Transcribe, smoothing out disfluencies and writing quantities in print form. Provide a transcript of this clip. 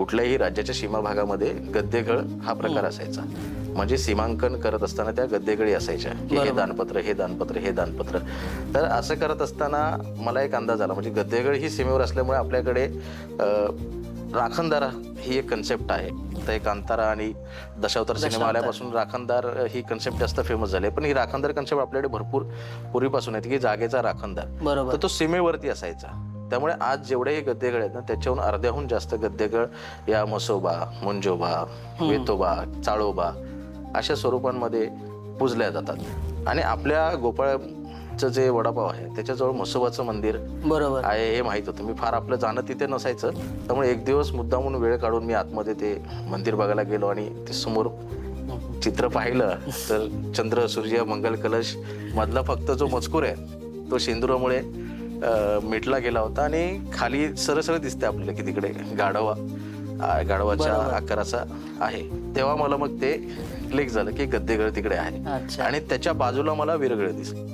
कुठल्याही राज्याच्या सीमा भागामध्ये गद्देगळ हा प्रकार असायचा. म्हणजे सीमांकन करत असताना त्या गद्देगळी असायच्या की हे दानपत्र, हे दानपत्र, हे दानपत्र. तर असं करत असताना मला एक अंदाज आला, म्हणजे गद्देगळ ही सीमेवर असल्यामुळे आपल्याकडे राखणदार ही एक कन्सेप्ट आहे. तर एक कांतारा आणि दशावतार सिनेमा आल्यापासून राखणदार ही कन्सेप्ट जास्त फेमस झाली. पण ही राखणदार कन्सेप्ट आपल्याकडे भरपूर पूर्वीपासून आहे की जागेचा राखणदार. तर तो सीमेवरती असायचा. त्यामुळे आज जेवढेही गद्देगळ आहेत ना, त्याच्याहून अर्ध्याहून जास्त गद्देगळ या मसोबा, मुंजोबा, वेतोबा, चाळोबा अशा स्वरूपांमध्ये पूजल्या जातात. आणि आपल्या गोपाळचं जे वडापाव आहे त्याच्याजवळ मसोबाचं मंदिर आहे हे माहीत होतं. मी फार आपलं जाणं तिथे नसायचं, त्यामुळे एक दिवस मुद्दामून वेळ काढून मी आतमध्ये ते मंदिर बघायला गेलो आणि ते समोर चित्र पाहिलं तर चंद्र, सूर्य, मंगल कलश मधला फक्त जो मजकूर आहे तो शेंदुरामुळे मिटला गेला होता आणि खाली सरळ दिसते आपल्याला की तिकडे गाढवाच्या आकाराचा आहे. तेव्हा मला मग ते क्लिक झालं की गद्देगळ तिकडे आहे आणि त्याच्या बाजूला मला वीरगळ दिसलं.